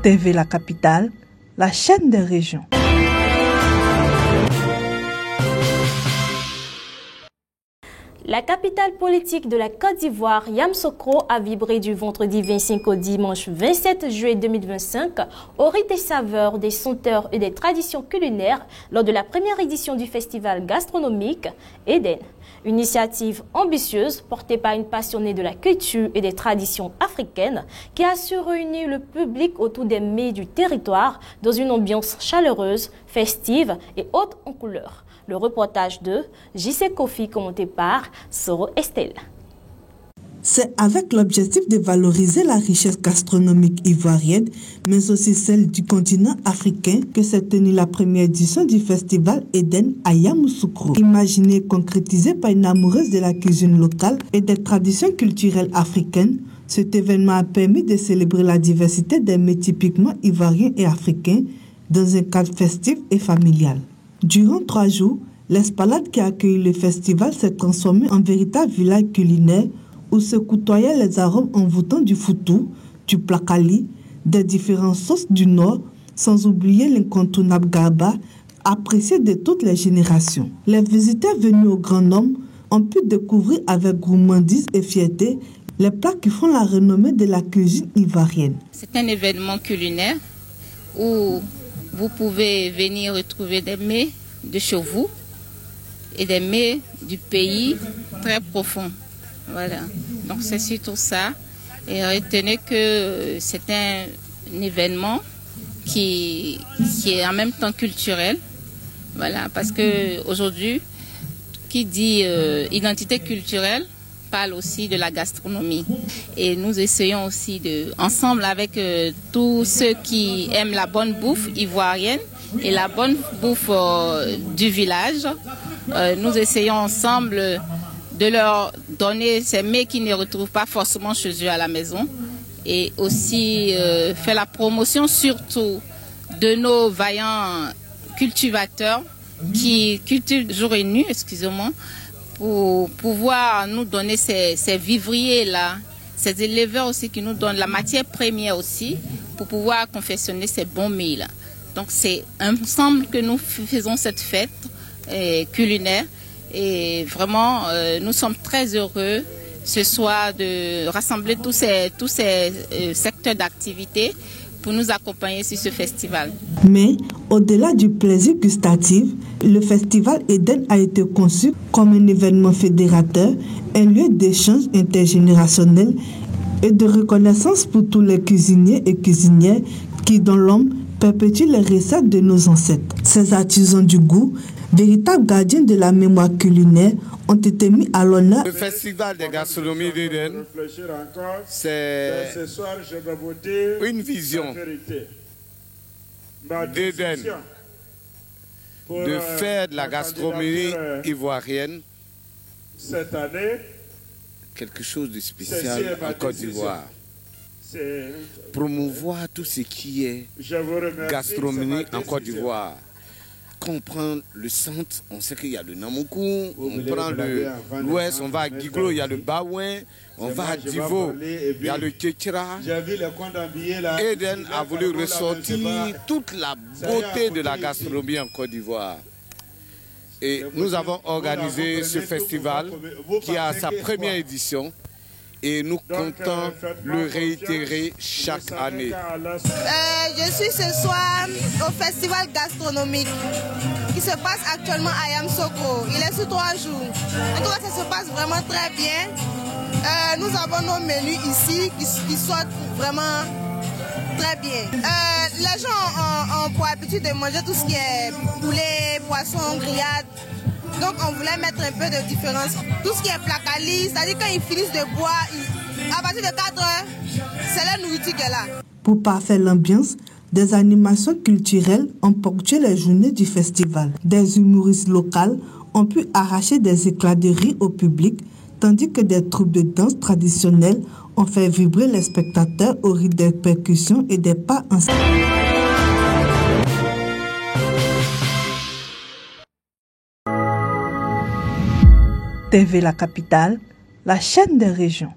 TV La Capitale, la chaîne des régions. La capitale politique de la Côte d'Ivoire, Yamoussoukro, a vibré du vendredi 25 au dimanche 27 juillet 2025 au rythme et saveurs des senteurs et des traditions culinaires lors de la première édition du festival gastronomique Eden. Une initiative ambitieuse portée par une passionnée de la culture et des traditions africaines qui a su réunir le public autour des mets du territoire dans une ambiance chaleureuse, festive et haute en couleurs. Le reportage de J.C. Kofi commenté par Soro Estelle. C'est avec l'objectif de valoriser la richesse gastronomique ivoirienne, mais aussi celle du continent africain, que s'est tenue la première édition du festival Eden à Yamoussoukro. Imaginé et concrétisé par une amoureuse de la cuisine locale et des traditions culturelles africaines, cet événement a permis de célébrer la diversité des mets typiquement ivoiriens et africains dans un cadre festif et familial. Durant 3 jours, l'esplanade qui a accueilli le festival s'est transformée en véritable village culinaire où se côtoyaient les arômes envoûtants du foutou, du plakali, des différentes sauces du Nord, sans oublier l'incontournable garba, apprécié de toutes les générations. Les visiteurs venus au grand nombre ont pu découvrir avec gourmandise et fierté les plats qui font la renommée de la cuisine ivoirienne. C'est un événement culinaire où vous pouvez venir retrouver des mets de chez vous et des mets du pays très profonds. Voilà, donc c'est surtout ça. Et retenez que c'est un événement qui est en même temps culturel. Voilà, parce que aujourd'hui, qui dit identité culturelle parle aussi de la gastronomie. Et nous essayons aussi ensemble avec tous ceux qui aiment la bonne bouffe ivoirienne et la bonne bouffe du village, nous essayons ensemble de leur donner ces mets qu'ils ne retrouvent pas forcément chez eux à la maison et aussi faire la promotion surtout de nos vaillants cultivateurs qui cultivent jour et nuit, excusez-moi, pour pouvoir nous donner ces vivriers-là, ces éleveurs aussi qui nous donnent la matière première aussi pour pouvoir confectionner ces bons mets-là. Donc c'est ensemble que nous faisons cette fête culinaire. Et vraiment, nous sommes très heureux ce soir de rassembler tous ces secteurs d'activité pour nous accompagner sur ce festival. Mais au-delà du plaisir gustatif, le festival Eden a été conçu comme un événement fédérateur, un lieu d'échange intergénérationnel et de reconnaissance pour tous les cuisiniers et cuisinières qui, dans l'ombre, perpétuent les recettes de nos ancêtres. Ces artisans du goût, véritables gardiens de la mémoire culinaire, ont été mis à l'honneur. Le festival de gastronomie d'Eden, c'est une vision d'Eden de faire de la gastronomie ivoirienne quelque chose de spécial en Côte d'Ivoire. Promouvoir tout ce qui est gastronomie en Côte d'Ivoire. Quand on prend le centre, on sait qu'il y a le Namoukou, on prend l'ouest, on va à Guiglo, il y a le Baouin, on va à Divo, il y a le Kékira. Eden a voulu ressortir toute la beauté de la gastronomie en Côte d'Ivoire. Et nous avons organisé ce festival qui a sa première édition. Et nous comptons le réitérer chaque année. Je suis ce soir au festival gastronomique qui se passe actuellement à Yamoussoukro. Il est sur 3 jours. En tout cas, ça se passe vraiment très bien. Nous avons nos menus ici qui sortent vraiment très bien. Les gens ont pour habitude de manger tout ce qui est poulet, poisson, grillade. Donc on voulait mettre un peu de différence. Tout ce qui est plakali, c'est-à-dire quand ils finissent de boire, à partir de 4 heures, c'est la nourriture qui est là. Pour parfaire l'ambiance, des animations culturelles ont ponctué les journées du festival. Des humoristes locaux ont pu arracher des éclats de rire au public, tandis que des troupes de danse traditionnelles ont fait vibrer les spectateurs au rythme des percussions et des pas en scène. TV La Capitale, la chaîne des régions.